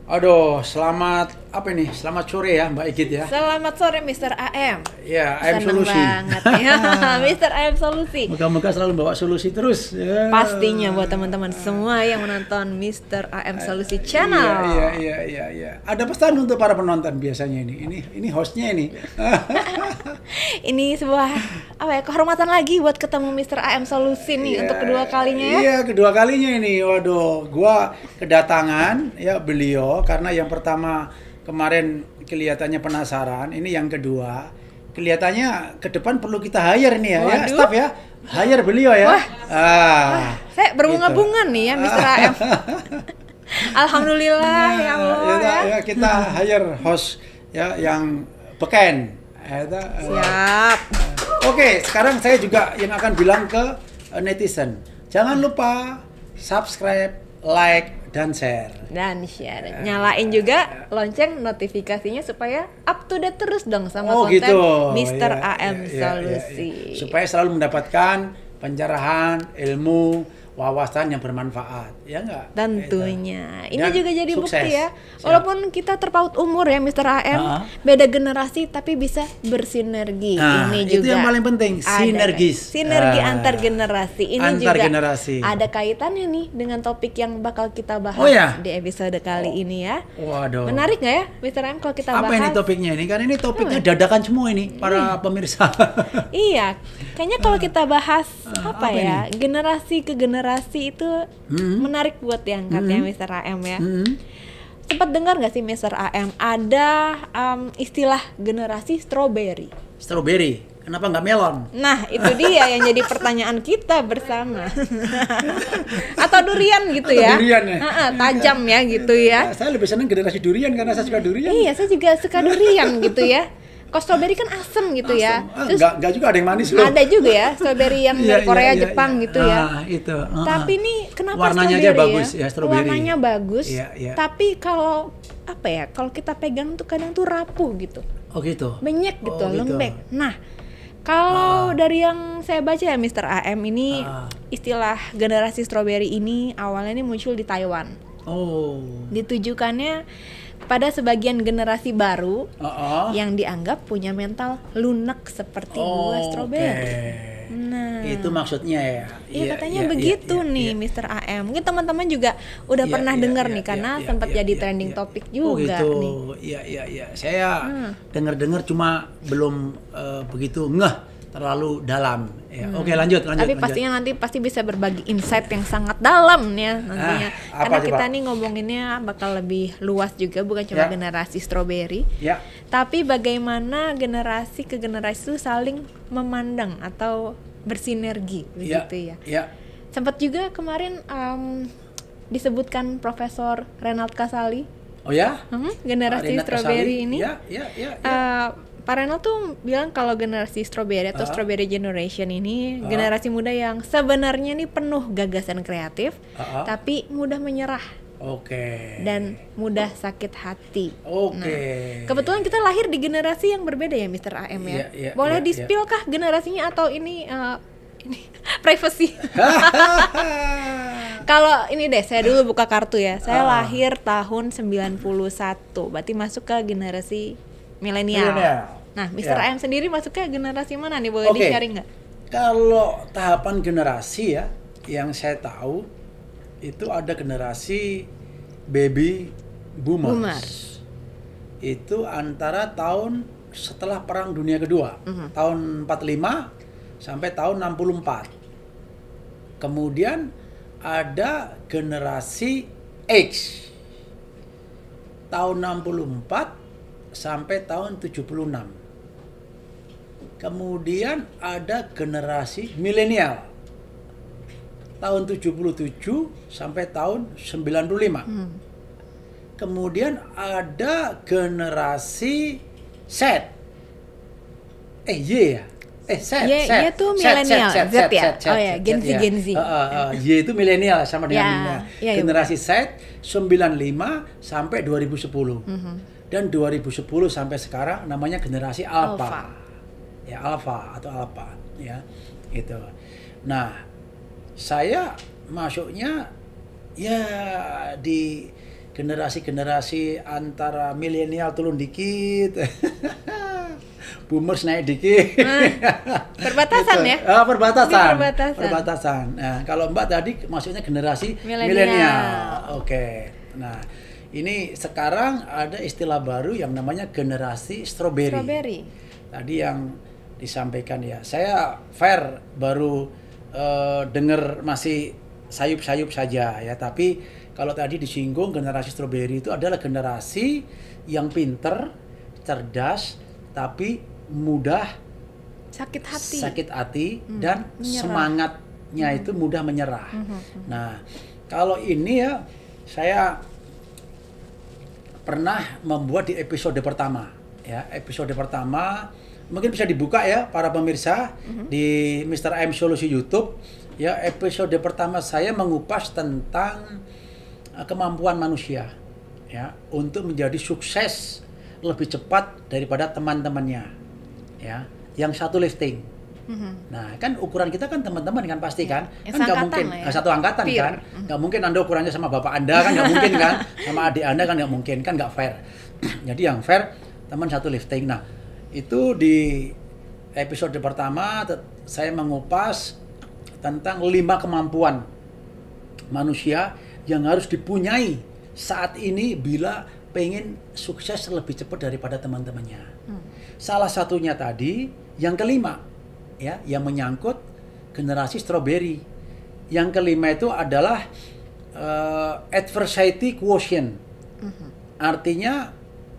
Aduh, selamat apa ini? Selamat sore ya, Mbak Igit ya. Selamat sore Mr. AM. Ya, AM Seneng Solusi. banget ya, Mr. AM Solusi. Moga-moga selalu bawa solusi terus. Ya. Pastinya buat teman-teman semua yang menonton Mr. AM Solusi Channel. Iya. Ada pesan untuk para penonton biasanya ini. Ini hostnya ini. Ini sebuah kehormatan lagi buat ketemu Mr. AM Solusi nih untuk kedua kalinya ya. Iya, kedua kalinya ini. Waduh, gua kedatangan ya beliau karena yang pertama kemarin kelihatannya penasaran, ini yang kedua kelihatannya ke depan perlu kita hire nih ya, staff ya, hire beliau ya. Wah, saya berbunga-bunga nih ya Mr. AM. Alhamdulillah ya Allah ya. Kita hire host ya yang beken. Siap. Oke, sekarang saya juga yang akan bilang ke netizen, jangan lupa subscribe, like, dan share. Nyalain juga lonceng notifikasinya supaya up to date terus dong sama konten gitu. Mr. AM Solusi. Supaya selalu mendapatkan pencerahan, ilmu, wawasan yang bermanfaat, ya enggak? Tentunya. Ini Dan juga jadi sukses. bukti ya. Walaupun kita terpaut umur ya Mr. AM, beda generasi tapi bisa bersinergi. Nah, ini itu juga yang paling penting, sinergis. Sinergi antar generasi. Ini Antar juga generasi. ada kaitannya nih dengan topik yang bakal kita bahas di episode kali ini ya. Waduh. Menarik nggak ya Mr. AM kalau kita bahas? Apa ini topiknya ini? Kan ini topiknya dadakan semua ini para pemirsa. Iya, kayaknya kalau kita bahas apa ya, ini? generasi ke generasi itu menarik buat diangkat ya Mr. AM ya. Sempat dengar nggak sih Mr. AM ada istilah generasi strawberry? Strawberry, kenapa nggak melon? Nah itu dia yang jadi pertanyaan kita bersama. Atau durian gitu ya? Durian ya? Tajam ya gitu ya? Saya lebih senang generasi durian karena saya suka durian. Iya, saya juga suka durian gitu ya. Kalau strawberry kan asem gitu ya. Terus enggak juga ada yang manis loh. Ada juga ya strawberry yang dari Korea, Jepang gitu ya. Itu. Tapi nih kenapa warnanya strawberry aja bagus ya strawberry. Warnanya bagus. Iya. Tapi kalau apa ya? Kalau kita pegang tuh kadang tuh rapuh gitu. Oh gitu. Benyek gitu, lembek. Nah, kalau dari yang saya baca ya Mr. AM ini istilah generasi strawberry ini awalnya ini muncul di Taiwan. Oh. Ditujukannya pada sebagian generasi baru yang dianggap punya mental lunak seperti buah stroberi. Nah, itu maksudnya ya. Iya katanya begitu nih Mr. AM. Mungkin teman-teman juga udah pernah dengar nih karena sempat jadi trending topik juga nih. Iya. Saya dengar-dengar cuma belum begitu ngeh terlalu dalam. Ya. Oke, lanjut. Tapi pastinya nanti pasti bisa berbagi insight yang sangat dalam ya nantinya. Karena kita nih ngomonginnya bakal lebih luas juga, bukan cuma generasi strawberry. Ya. Tapi bagaimana generasi ke generasi itu saling memandang atau bersinergi begitu ya. Ya. Sempat juga kemarin disebutkan Profesor Renald Kasali. Oh ya? Generasi strawberry ini. Ya. Pak Renal tuh bilang kalau generasi strawberry atau strawberry generation ini generasi muda yang sebenarnya nih penuh gagasan kreatif, tapi mudah menyerah. Dan mudah sakit hati. Nah, kebetulan kita lahir di generasi yang berbeda ya Mr. AM ya. Boleh di-spill kah generasinya atau ini privacy? Kalau ini deh, saya dulu buka kartu ya. Saya lahir tahun 91, berarti masuk ke generasi milenial. Nah, Mr. AM sendiri masuk ke generasi mana nih? Boleh di-sharing nggak? Kalau tahapan generasi ya, yang saya tahu itu ada generasi baby boomers. Itu antara tahun setelah Perang Dunia Kedua, tahun 45 sampai tahun 64. Kemudian ada generasi X, tahun 64 sampai tahun 76. Kemudian ada generasi milenial, tahun 77 sampai tahun 95. Kemudian ada generasi Z. Y ya? Y itu milenial, Z ya? Oh ya, Gen Z. Y itu milenial sama dengan generasi Z 95 sampai 2010. Dan 2010 sampai sekarang namanya generasi Alpha. Ya, Alpha atau Alpha ya. Gitu. Nah, saya masuknya ya di generasi antara milenial turun dikit, boomers naik dikit. Perbatasan gitu. Ya? Perbatasan. Nah, kalau Mbak tadi maksudnya generasi milenial. Oke. Nah, ini sekarang ada istilah baru yang namanya generasi strawberry. Tadi yang disampaikan ya. Saya fair baru dengar masih sayup-sayup saja ya, tapi kalau tadi disinggung generasi strawberry itu adalah generasi yang pinter, cerdas, tapi mudah sakit hati dan menyerah. Semangatnya itu mudah menyerah. Nah, kalau ini ya saya pernah membuat di episode pertama ya, episode pertama mungkin bisa dibuka ya para pemirsa di Mr. M Solusi YouTube ya. Episode pertama saya mengupas tentang kemampuan manusia ya untuk menjadi sukses lebih cepat daripada teman-temannya ya, yang satu lifting. Nah, kan ukuran kita kan teman-teman kan pasti kan nggak mungkin ya. Satu angkatan Peer. Kan nggak mungkin Anda ukurannya sama bapak Anda kan nggak mungkin kan, sama adik Anda kan nggak mungkin, kan nggak fair. Jadi yang fair teman satu lifting. Nah, itu di episode pertama saya mengupas tentang 5 kemampuan manusia yang harus dipunyai saat ini bila pengen sukses lebih cepat daripada teman-temannya. Salah satunya tadi yang kelima ya, yang menyangkut generasi strawberry. Yang kelima itu adalah adversity quotient. Artinya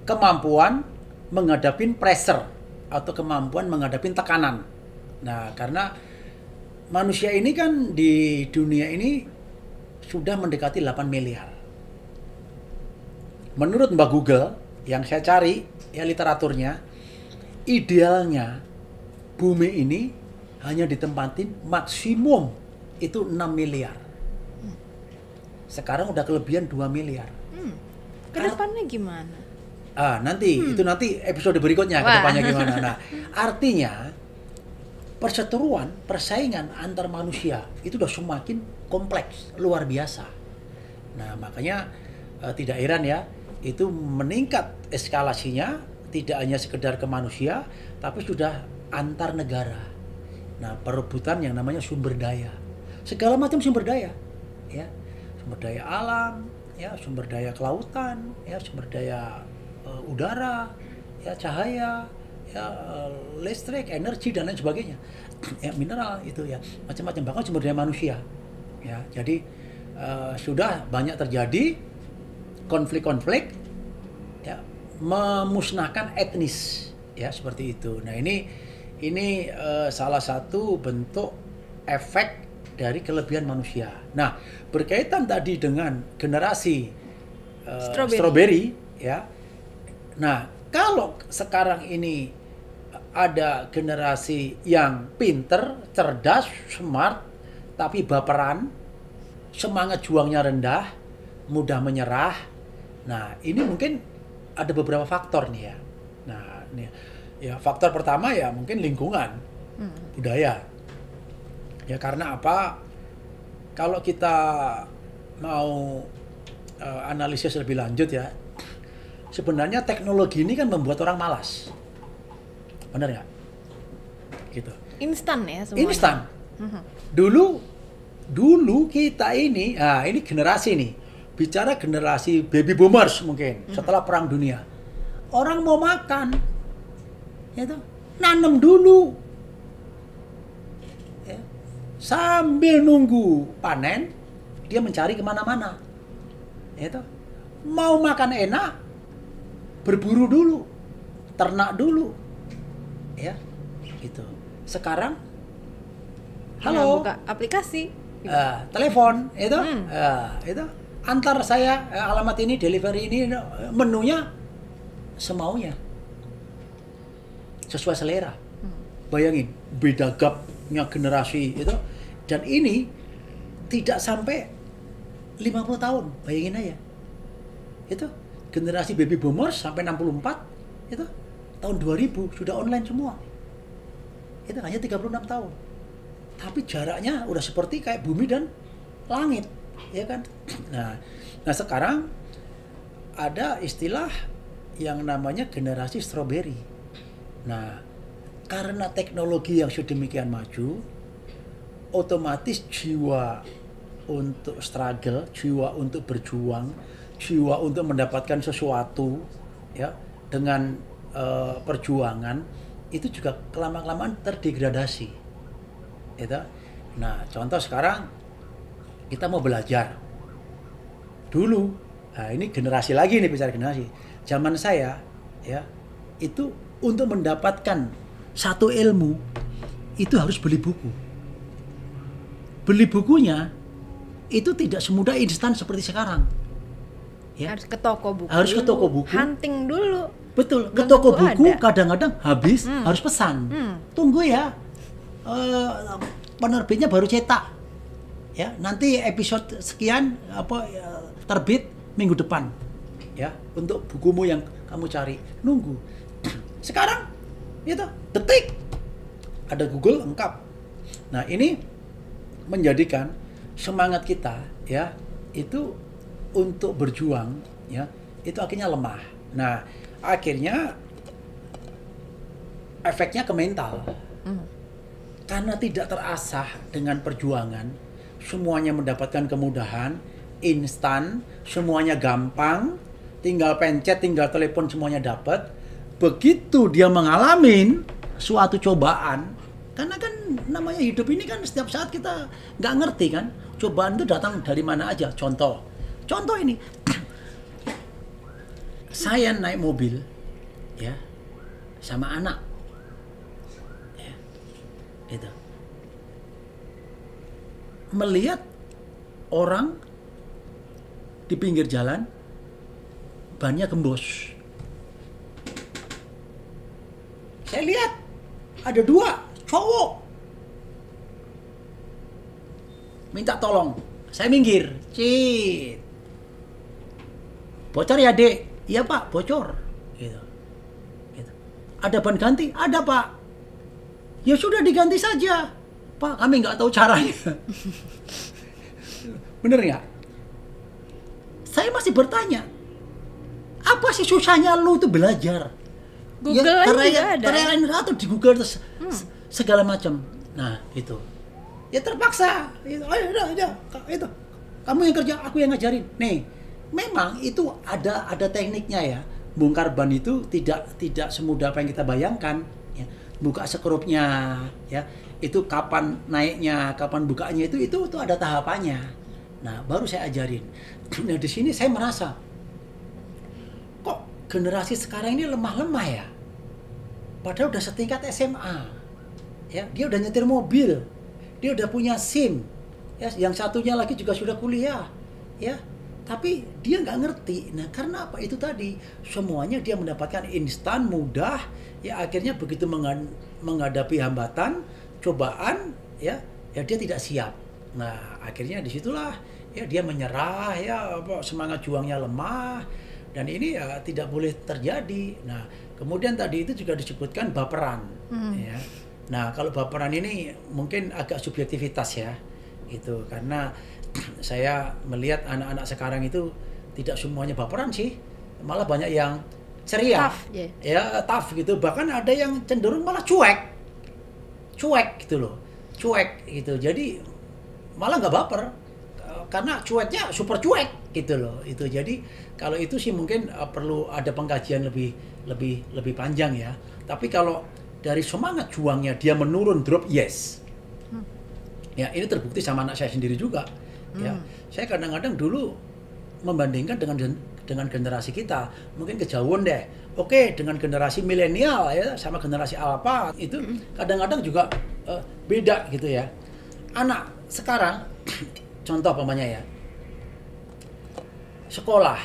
kemampuan menghadapi pressure atau kemampuan menghadapi tekanan. Nah, karena manusia ini kan di dunia ini sudah mendekati 8 miliar. Menurut Mbak Google yang saya cari ya literaturnya, idealnya bumi ini hanya ditempatin maksimum itu 6 miliar. Sekarang udah kelebihan 2 miliar. Kedepannya gimana? Nanti itu nanti episode berikutnya kedepannya gimana. Nah, artinya perseteruan, persaingan antar manusia itu udah semakin kompleks, luar biasa. Nah, makanya tidak heran ya, itu meningkat eskalasinya, tidak hanya sekedar ke manusia, tapi sudah antar negara. Nah, perebutan yang namanya sumber daya. Segala macam sumber daya, ya. Sumber daya alam, ya, sumber daya kelautan, ya, sumber daya udara, ya, cahaya, ya, listrik, energi dan lain sebagainya, ya, mineral itu ya, macam-macam, bahkan sumber daya manusia, ya. Jadi sudah banyak terjadi konflik-konflik, ya, memusnahkan etnis, ya, seperti itu. Nah, ini salah satu bentuk efek dari kelebihan manusia. Nah, berkaitan tadi dengan generasi strawberry, ya. Nah, kalau sekarang ini ada generasi yang pinter, cerdas, smart, tapi baperan, semangat juangnya rendah, mudah menyerah. Nah, ini mungkin ada beberapa faktor nih ya. Nah, ini ya, faktor pertama ya mungkin lingkungan, budaya. Ya, karena apa? Kalau kita mau analisis lebih lanjut ya, sebenarnya teknologi ini kan membuat orang malas. Benar nggak? Gitu. Instan ya semuanya. Instan. Dulu kita ini generasi nih. Bicara generasi baby boomers mungkin setelah Perang Dunia. Orang mau makan, itu nanam dulu. Ya. Sambil nunggu panen, dia mencari kemana-mana. Itu mau makan enak, berburu dulu, ternak dulu, ya, gitu. Sekarang, halo, buka aplikasi, telepon, itu, itu antar saya alamat ini, delivery ini, menunya semaunya, sesuai selera. Bayangin, beda gapnya generasi itu, dan ini tidak sampai 50 tahun, bayangin aja, itu. Generasi baby boomers sampai 64 itu tahun 2000 sudah online semua. Itu hanya 36 tahun. Tapi jaraknya udah seperti kayak bumi dan langit, ya kan? Nah sekarang ada istilah yang namanya generasi stroberi. Nah, karena teknologi yang sedemikian maju, otomatis jiwa untuk struggle, jiwa untuk berjuang, jiwa untuk mendapatkan sesuatu ya dengan perjuangan itu juga kelama-kelamaan terdegradasi. Gitu. Nah, contoh sekarang kita mau belajar. Dulu, nah ini generasi lagi nih, bicara generasi. Zaman saya ya, itu untuk mendapatkan satu ilmu itu harus beli buku. Beli bukunya itu tidak semudah instan seperti sekarang. Ya. Harus ke toko buku. Harus ke toko buku. Hunting dulu. Betul, ke toko buku kadang-kadang habis, harus pesan. Tunggu ya, penerbitnya baru cetak. Ya, nanti episode sekian terbit minggu depan. Ya, untuk bukumu yang kamu cari. Nunggu. Sekarang, itu detik ada Google lengkap. Nah, ini menjadikan semangat kita ya itu untuk berjuang ya itu akhirnya lemah. Nah, akhirnya efeknya ke mental. Karena tidak terasah dengan perjuangan, semuanya mendapatkan kemudahan, instan, semuanya gampang, tinggal pencet, tinggal telepon semuanya dapat. Begitu dia mengalami suatu cobaan, karena kan namanya hidup ini kan setiap saat kita nggak ngerti kan, cobaan itu datang dari mana aja. Contoh ini, saya naik mobil, ya, sama anak, ya, itu, melihat orang di pinggir jalan, bannya gembos. Saya lihat ada 2 cowok minta tolong, saya minggir, cit, bocor ya dek, iya pak bocor, gitu. Ada ban ganti, ada pak, ya sudah diganti saja, pak kami nggak tahu caranya. Bener nggak? Saya masih bertanya, apa sih susahnya lu tuh belajar? Google ya, aja ada. Atau di Google terus segala macam. Nah itu, ya terpaksa. Itu, ayo, itu kamu yang kerja, aku yang ngajarin. Nih, memang itu ada tekniknya ya. Bongkar ban itu tidak semudah apa yang kita bayangkan. Ya. Buka skrupnya, ya. Itu kapan naiknya, kapan bukanya itu ada tahapannya. Nah, baru saya ajarin. Nah, di sini saya merasa kok generasi sekarang ini lemah-lemah ya. Padahal udah setingkat SMA. Ya, dia udah nyetir mobil. Dia udah punya SIM. Ya, yang satunya lagi juga sudah kuliah. Ya. Tapi dia nggak ngerti. Nah, karena apa? Itu tadi semuanya dia mendapatkan instan, mudah. Ya, akhirnya begitu menghadapi hambatan, cobaan, ya dia tidak siap. Nah, akhirnya disitulah ya dia menyerah, ya semangat juangnya lemah, dan ini ya tidak boleh terjadi. Nah, kemudian tadi itu juga disebutkan baperan. Ya. Nah, kalau baperan ini mungkin agak subjektivitas ya, itu karena saya melihat anak-anak sekarang itu tidak semuanya baperan sih, malah banyak yang ceria, tough, ya tough gitu. Bahkan ada yang cenderung malah cuek gitu loh, cuek gitu. Jadi malah nggak baper karena cueknya super cuek gitu loh. Itu jadi kalau itu sih mungkin perlu ada pengkajian lebih panjang ya. Tapi kalau dari semangat juangnya dia menurun, drop, yes. Ya ini terbukti sama anak saya sendiri juga. Ya, saya kadang-kadang dulu membandingkan dengan generasi kita, mungkin kejauhan deh. Oke, dengan generasi milenial ya sama generasi alpha itu kadang-kadang juga beda gitu ya. Anak sekarang contoh pamannya ya. Sekolah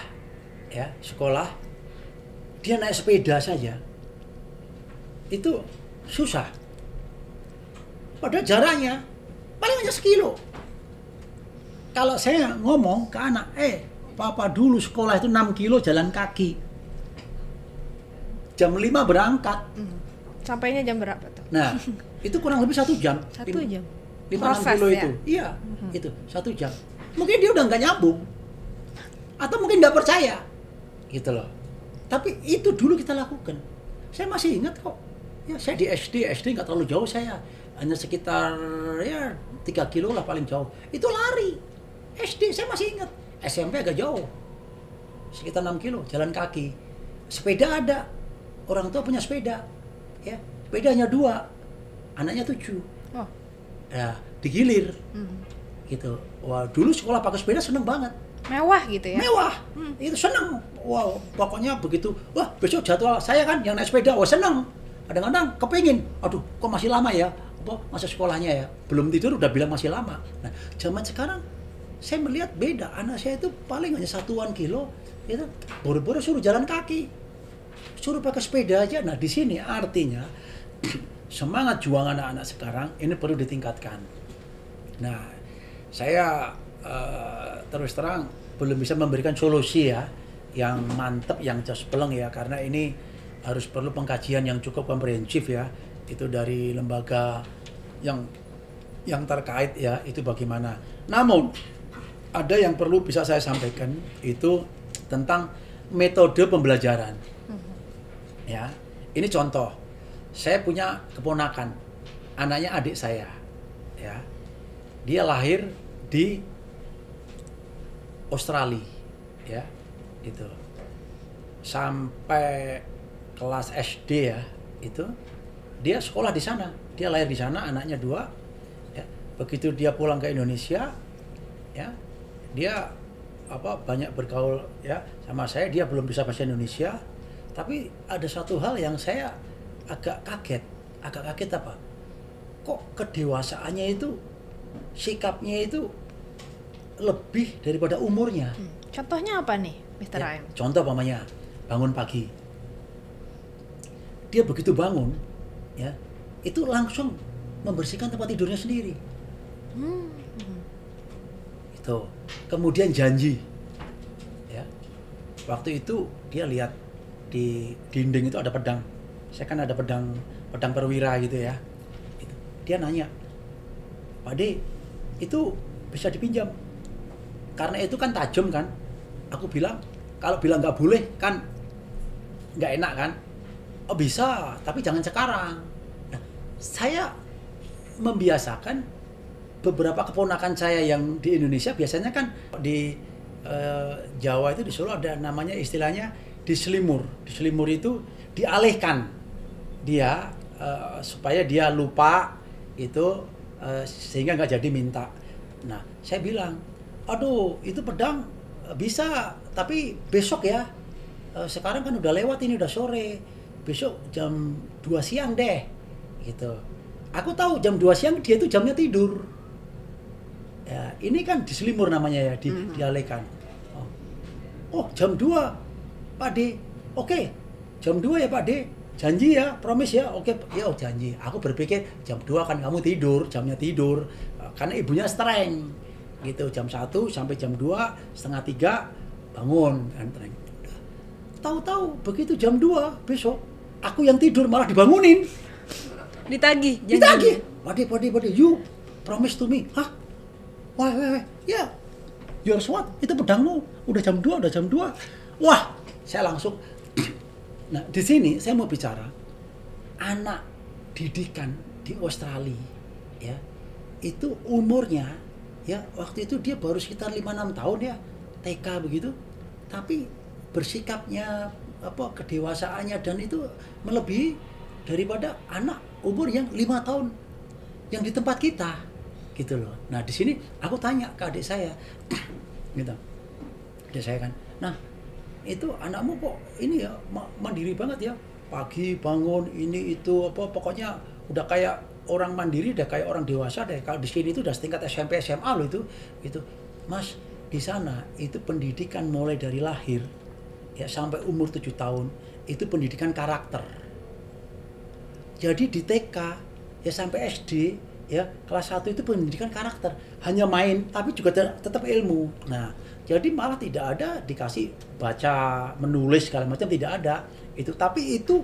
dia naik sepeda saja itu susah. Padahal jaraknya paling hanya 1 kilo. Kalau saya ngomong ke anak, papa dulu sekolah itu 6 kilo jalan kaki. Jam 5 berangkat. Sampainya jam berapa tuh? Nah, itu kurang lebih 1 jam. 1 jam? 5-6 kilo ya? Itu. Iya, itu 1 jam. Mungkin dia udah nggak nyambung. Atau mungkin nggak percaya. gitu loh. Tapi itu dulu kita lakukan. Saya masih ingat kok. Ya, saya di SD nggak terlalu jauh saya. Hanya sekitar ya 3 kilo lah paling jauh. Itu lari. SD saya masih ingat. SMP agak jauh. Sekitar 6 kilo jalan kaki. Sepeda ada. Orang tua punya sepeda. Ya, sepedanya 2. Anaknya 7. Oh. Ya, digilir. Gitu. Wah, dulu sekolah pakai sepeda seneng banget. Mewah gitu ya? Mewah, itu seneng. Wow, pokoknya begitu. Wah, besok jadwal saya kan yang naik sepeda. Wah, seneng. Kadang-kadang kepingin. Aduh, kok masih lama ya? Apa masa sekolahnya ya? Belum tidur udah bilang masih lama. Nah, zaman sekarang saya melihat beda. Anak saya itu paling hanya 1 kilo. Gitu. Boro-boro suruh jalan kaki. Suruh pakai sepeda aja. Nah, di sini artinya semangat juang anak-anak sekarang ini perlu ditingkatkan. Nah, saya terus terang belum bisa memberikan solusi ya yang mantep, yang jospeleng ya, karena ini harus perlu pengkajian yang cukup komprehensif ya, itu dari lembaga yang terkait ya, itu bagaimana. Namun ada yang perlu bisa saya sampaikan itu tentang metode pembelajaran. Ya, ini contoh. Saya punya keponakan, anaknya adik saya, ya. Dia lahir di Australia, ya, itu sampai kelas SD ya, itu dia sekolah di sana, dia lahir di sana, anaknya 2, ya. Begitu dia pulang ke Indonesia, ya, dia banyak bergaul ya sama saya, dia belum bisa bahasa Indonesia, tapi ada satu hal yang saya agak kaget apa? Kok kedewasaannya itu, sikapnya itu lebih daripada umurnya. Contohnya apa nih, Mr. Ya, Aim? contoh pamannya bangun pagi. Dia begitu bangun, ya, itu langsung membersihkan tempat tidurnya sendiri. Itu. Kemudian janji, ya. Waktu itu dia lihat di dinding itu ada pedang. Saya kan ada pedang perwira gitu ya. Itu. Dia nanya, Pak De, itu bisa dipinjam? Karena itu kan tajam kan. Aku bilang, kalau bilang nggak boleh kan nggak enak kan. Oh bisa, tapi jangan sekarang. Nah, saya membiasakan beberapa keponakan saya yang di Indonesia, biasanya kan di Jawa itu, di Solo ada namanya istilahnya diselimur. Diselimur itu dialihkan dia supaya dia lupa itu sehingga nggak jadi minta. Nah, saya bilang, aduh itu pedang bisa, tapi besok ya. Sekarang kan udah lewat, ini udah sore. Besok jam 2 siang deh. Gitu. Aku tahu jam 2 siang dia itu jamnya tidur. Ya, ini kan diselimur namanya ya, dialihkan. Oh, jam 2 Pak De. Oke. Jam 2 ya Pak De. Janji ya, promise ya. Oke, ya janji. Aku berpikir jam 2 kan kamu tidur, jamnya tidur. Karena ibunya streng. Gitu, jam 1 sampai jam 2, setengah 3 bangun kan. Tahu-tahu begitu jam 2 besok aku yang tidur malah dibangunin. Ditagih. Pak De, you promise to me. Hah? Wah. Ya. Yours what? Itu pedangmu. Udah jam 2. Wah, saya langsung. Nah, di sini saya mau bicara anak didikan di Australia ya. Itu umurnya ya, waktu itu dia baru sekitar 5-6 tahun ya, TK begitu. Tapi bersikapnya, kedewasaannya dan itu melebihi daripada anak umur yang 5 tahun yang di tempat kita, gitu loh. Nah, di sini aku tanya ke adik saya, gitu. Adik saya kan, nah itu anakmu kok ini ya mandiri banget ya, pagi bangun ini itu pokoknya udah kayak orang mandiri, udah kayak orang dewasa deh. Kalau di sini itu udah setingkat SMP SMA loh itu. Mas, di sana itu pendidikan mulai dari lahir ya sampai umur 7 tahun itu pendidikan karakter. Jadi di TK ya sampai SD ya kelas 1 itu pendidikan karakter, hanya main tapi juga tetap ilmu. Nah, jadi malah tidak ada dikasih baca, menulis segala macam, tidak ada itu, tapi itu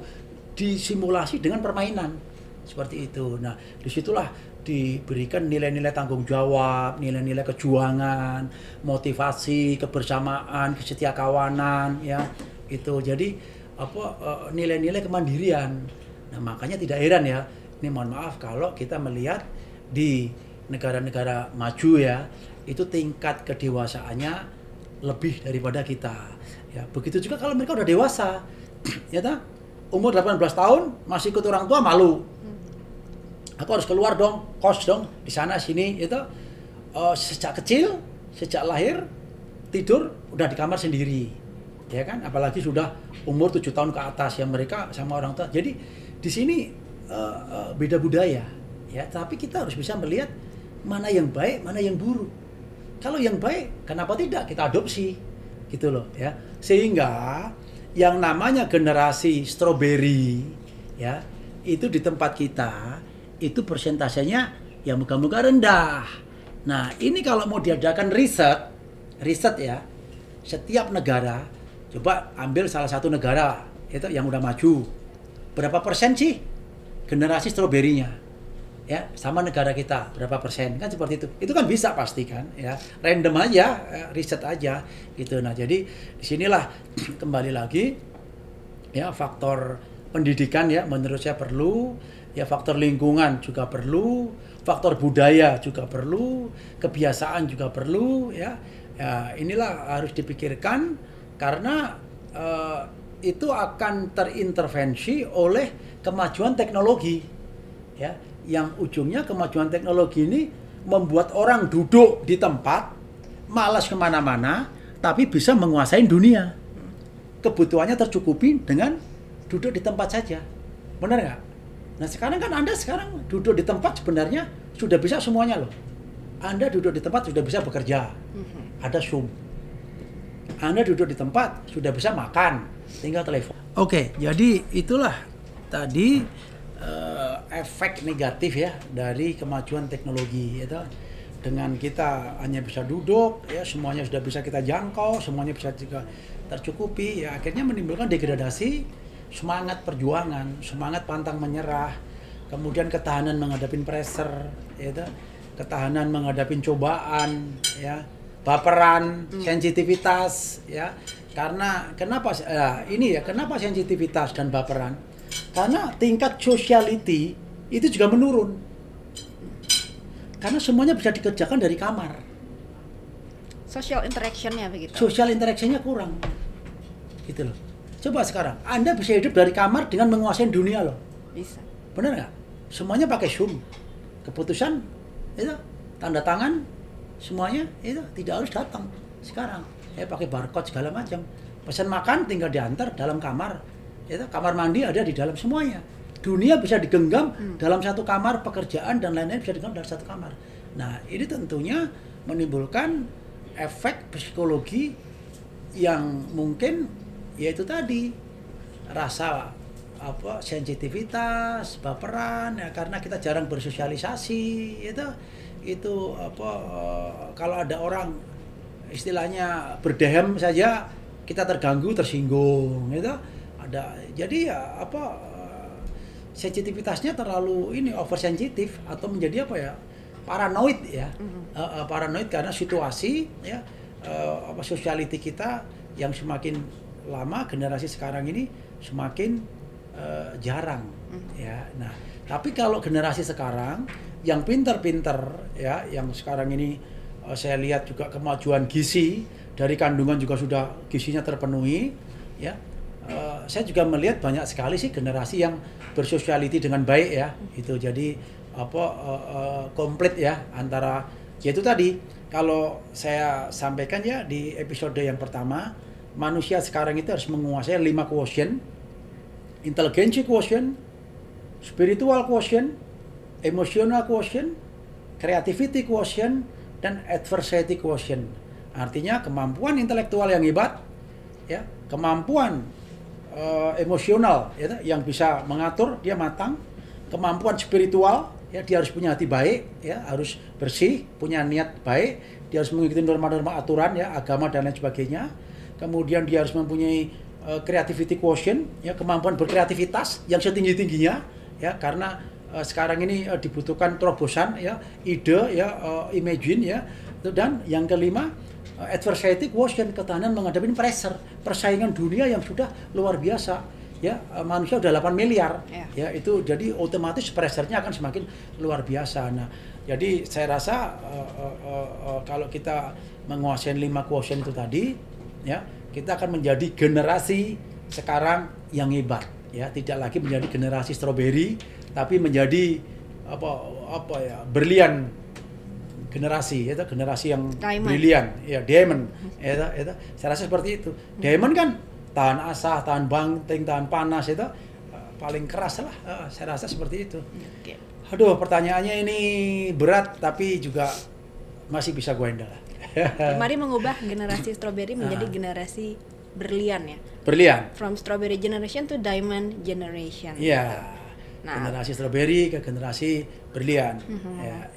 disimulasi dengan permainan seperti itu. Nah, disitulah diberikan nilai-nilai tanggung jawab, nilai-nilai kejuangan, motivasi, kebersamaan, kesetiakawanan, ya, Itu jadi nilai-nilai kemandirian. Nah, makanya tidak heran ya, ini mohon maaf kalau kita melihat di negara-negara maju ya, itu tingkat kedewasaannya lebih daripada kita. Ya, begitu juga kalau mereka udah dewasa. Ya ta? Umur 18 tahun masih ikut orang tua, malu. Aku harus keluar dong, kos dong di sana sini itu. Sejak kecil, sejak lahir tidur udah di kamar sendiri. Ya kan? Apalagi sudah umur 7 tahun ke atas yang mereka sama orang tua. Jadi di sini beda budaya ya, tapi kita harus bisa melihat mana yang baik, mana yang buruk. Kalau yang baik, kenapa tidak kita adopsi? Gitu loh ya. Sehingga yang namanya generasi strawberry ya, itu di tempat kita itu persentasenya ya moga-moga rendah. Nah, ini kalau mau diadakan riset ya, setiap negara, coba ambil salah satu negara itu yang udah maju, berapa persen sih generasi stroberinya? Ya, sama negara kita berapa persen, kan seperti itu kan bisa pasti kan ya, random aja, riset aja gitu. Nah, jadi disinilah kembali lagi ya, faktor pendidikan ya menurut saya perlu ya, faktor lingkungan juga perlu, faktor budaya juga perlu, kebiasaan juga perlu ya. Ya, inilah harus dipikirkan karena itu akan terintervensi oleh kemajuan teknologi ya, yang ujungnya kemajuan teknologi ini membuat orang duduk di tempat, malas kemana-mana, tapi bisa menguasai dunia. Kebutuhannya tercukupi dengan duduk di tempat saja. Benar nggak? Nah, sekarang kan Anda sekarang duduk di tempat sebenarnya sudah bisa semuanya loh. Anda duduk di tempat sudah bisa bekerja. Ada Zoom. Anda duduk di tempat sudah bisa makan, tinggal telepon. Oke, jadi itulah tadi efek negatif ya dari kemajuan teknologi itu. Dengan kita hanya bisa duduk ya, semuanya sudah bisa kita jangkau, semuanya bisa juga tercukupi ya, akhirnya menimbulkan degradasi semangat perjuangan, semangat pantang menyerah, kemudian ketahanan menghadapi pressure ya, ketahanan menghadapi cobaan ya, baperan, sensitivitas ya. Karena kenapa ini ya, kenapa sensitivitas dan baperan? Karena tingkat sociality itu juga menurun. Karena semuanya bisa dikerjakan dari kamar. Social interaction-nya begitu. Social interaction-nya kurang. Gitu loh. Coba sekarang, Anda bisa hidup dari kamar dengan menguasai dunia loh. Bisa. Benar nggak? Semuanya pakai Zoom. Keputusan itu tanda tangan semuanya itu tidak harus datang sekarang. Ya pakai barcode segala macam. Pesan makan tinggal diantar dalam kamar. Itu kamar mandi ada di dalam semuanya. Dunia bisa digenggam dalam satu kamar, pekerjaan dan lain-lain bisa digenggam dalam satu kamar. Nah, ini tentunya menimbulkan efek psikologi yang mungkin yaitu tadi rasa sensitivitas, baperan ya, karena kita jarang bersosialisasi itu kalau ada orang istilahnya berdehem saja kita terganggu, tersinggung gitu. Jadi ya sensitivitasnya terlalu oversensitif atau menjadi paranoid ya. Paranoid karena situasi ya, sociality kita yang semakin lama, generasi sekarang ini semakin jarang ya. Nah, tapi kalau generasi sekarang yang pinter-pinter ya, yang sekarang ini saya lihat juga kemajuan gizi, dari kandungan juga sudah gizinya terpenuhi ya. Saya juga melihat banyak sekali sih generasi yang bersosiality dengan baik ya. Itu jadi komplit ya, antara yaitu tadi kalau saya sampaikan ya di episode yang pertama, manusia sekarang itu harus menguasai 5 quotient: intelligence quotient, spiritual quotient, emotional quotient, creativity quotient, dan adversity quotient. Artinya kemampuan intelektual yang hebat ya, kemampuan emosional ya, yang bisa mengatur, dia matang, kemampuan spiritual ya, dia harus punya hati baik ya, harus bersih, punya niat baik, dia harus mengikuti norma-norma aturan ya, agama dan lain sebagainya. Kemudian dia harus mempunyai creativity quotient ya, kemampuan berkreativitas yang setinggi-tingginya ya, karena sekarang ini dibutuhkan terobosan ya, ide ya, imagine ya, Dan yang kelima, adversity quotient, ketahanan menghadapi pressure, persaingan dunia yang sudah luar biasa. Ya, manusia udah 8 miliar. Ya, itu jadi otomatis pressure-nya akan semakin luar biasa. Nah, jadi saya rasa kalau kita menguasai 5 quotient itu tadi, ya, kita akan menjadi generasi sekarang yang hebat. Ya, tidak lagi menjadi generasi strawberry, tapi menjadi berlian generasi, itu generasi yang brilian, ya, diamond, itu. Saya rasa seperti itu. Diamond kan tahan asah, tahan banting, tahan panas, itu paling keras lah. Saya rasa seperti itu. Aduh, pertanyaannya ini berat, tapi juga masih bisa gue handle. Mari mengubah generasi strawberry menjadi generasi berlian ya. Berlian. From strawberry generation to diamond generation. Iya. Nah, generasi strawberry ke generasi berlian. Ya.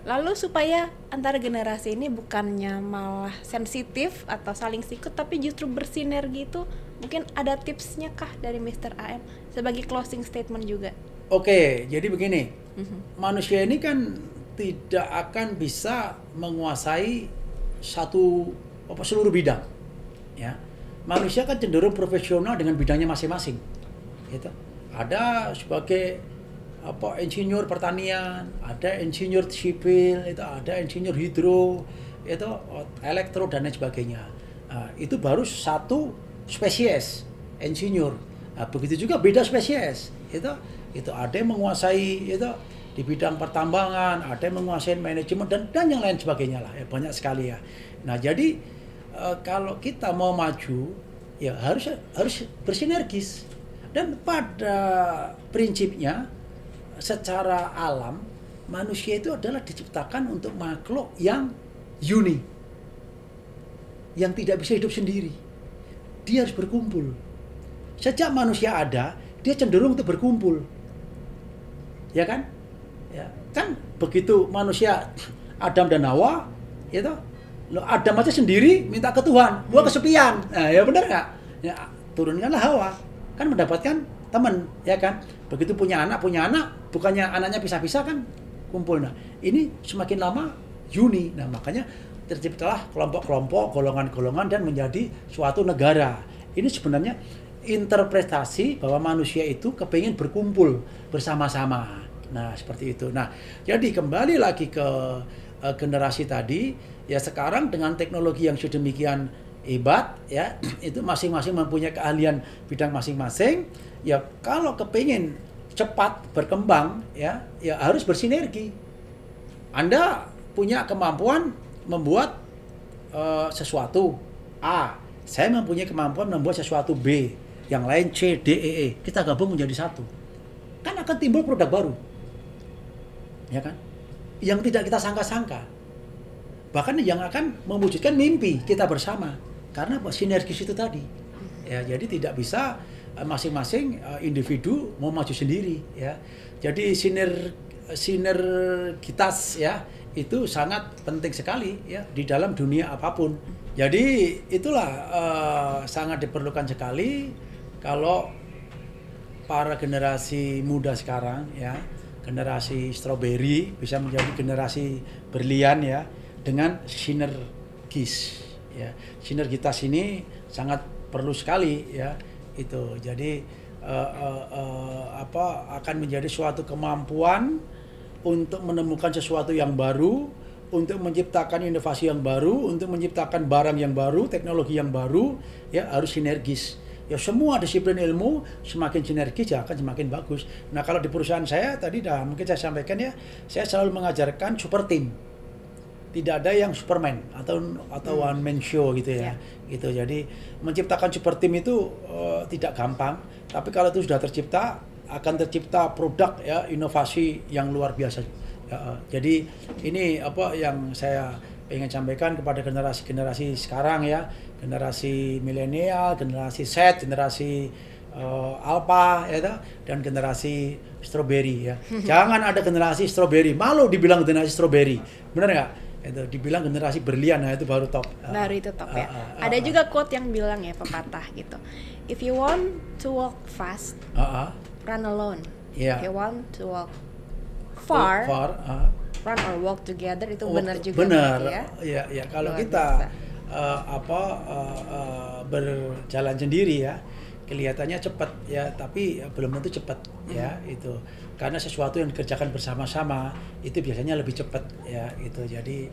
Lalu supaya antara generasi ini bukannya malah sensitif atau saling sikut, tapi justru bersinergi, itu mungkin ada tipsnya kah dari Mr. AM sebagai closing statement juga? Oke, jadi begini, manusia ini kan tidak akan bisa menguasai seluruh bidang. Ya, manusia kan cenderung profesional dengan bidangnya masing-masing. Gitu. Ada sebagai insinyur pertanian, ada insinyur sipil, itu ada insinyur hidro, itu elektro dan lain sebagainya. Itu baru satu spesies insinyur. Begitu juga beda spesies. Itu ada yang menguasai itu di bidang pertambangan, ada yang menguasai manajemen dan yang lain sebagainya lah. Ya, banyak sekali ya. Nah, jadi kalau kita mau maju, ya harus bersinergis. Dan pada prinsipnya secara alam manusia itu adalah diciptakan untuk makhluk yang unik, yang tidak bisa hidup sendiri. Dia harus berkumpul. Sejak manusia ada, dia cenderung untuk berkumpul. Ya kan? Ya, kan begitu manusia Adam dan Hawa, itu Adam aja sendiri minta ke Tuhan, gua kesepian. Nah, ya benar nggak? Ya, turunkanlah Hawa. Kan mendapatkan teman, ya kan? Begitu punya anak, bukannya anaknya pisah-pisah kan kumpul. Nah, ini semakin lama uni. Nah, makanya terciptalah kelompok-kelompok, golongan-golongan dan menjadi suatu negara. Ini sebenarnya interpretasi bahwa manusia itu kepingin berkumpul bersama-sama. Nah, seperti itu. Nah, jadi kembali lagi ke generasi tadi, ya sekarang dengan teknologi yang sedemikian hebat, ya, itu masing-masing mempunyai keahlian bidang masing-masing. Ya, kalau kepingin cepat berkembang, ya harus bersinergi. Anda punya kemampuan membuat sesuatu A, saya mempunyai kemampuan membuat sesuatu B, yang lain C, D, E. Kita gabung menjadi satu. Kan akan timbul produk baru. Ya kan? Yang tidak kita sangka-sangka. Bahkan yang akan mewujudkan mimpi kita bersama. Karena sinergis itu tadi. Ya, jadi tidak bisa masing-masing individu mau maju sendiri, ya. Jadi sinergitas, ya, itu sangat penting sekali, ya, di dalam dunia apapun. Jadi itulah sangat diperlukan sekali kalau para generasi muda sekarang, ya, generasi strawberry bisa menjadi generasi berlian, ya, dengan sinergis. Ya, sinergitas ini sangat perlu sekali, ya, itu. Jadi akan menjadi suatu kemampuan untuk menemukan sesuatu yang baru, untuk menciptakan inovasi yang baru, untuk menciptakan barang yang baru, teknologi yang baru, ya harus sinergis. Ya, semua disiplin ilmu semakin sinergis ya akan semakin bagus. Nah, kalau di perusahaan saya tadi mungkin saya sampaikan, ya, saya selalu mengajarkan super team. Tidak ada yang Superman atau one man show gitu, ya. Gitu. Jadi menciptakan super team itu tidak gampang, tapi kalau itu sudah tercipta akan tercipta produk, ya, inovasi yang luar biasa. Ya, jadi ini yang saya ingin sampaikan kepada generasi sekarang, ya, generasi milenial, generasi Z, generasi Alpha, ya, dan generasi strawberry, ya. Jangan ada generasi strawberry, malu dibilang generasi strawberry, benar nggak? Itu dibilang generasi berlian, nah itu baru top. Baru itu top, ya. Ada juga quote yang bilang, ya, pepatah gitu. If you want to walk fast, run alone. Yeah. If you want to walk far, run or walk together itu benar juga. Benar, ya. Ya, kalau Luar kita biasa. berjalan sendiri ya, kelihatannya cepat ya, tapi belum tentu cepat ya itu. Karena sesuatu yang dikerjakan bersama-sama itu biasanya lebih cepat ya itu. Jadi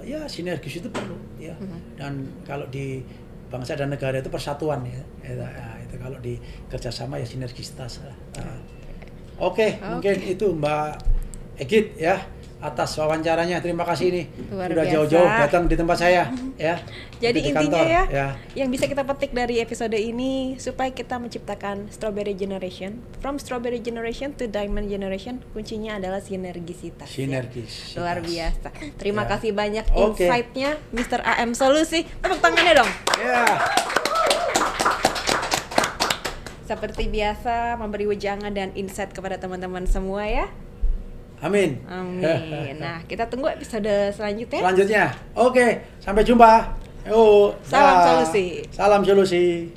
ya sinergis itu perlu ya. Dan kalau di bangsa dan negara itu persatuan ya. Itu kalau di kerjasama ya sinergisitas. Oke, mungkin itu Mbak Egit ya atas wawancaranya. Terima kasih nih sudah jauh-jauh datang di tempat saya ya. Jadi intinya ya, yang bisa kita petik dari episode ini supaya kita menciptakan Strawberry Generation, from Strawberry Generation to Diamond Generation, kuncinya adalah sinergisitas. Sinergis. Ya. Luar biasa. Terima kasih banyak insight-nya Mr. AM Solusi. Tepuk tangannya dong. Ya. Seperti biasa memberi wejangan dan insight kepada teman-teman semua ya. Amin. Amin. Nah, kita tunggu episode selanjutnya. Oke, sampai jumpa. Yuk. Salam solusi. Salam solusi.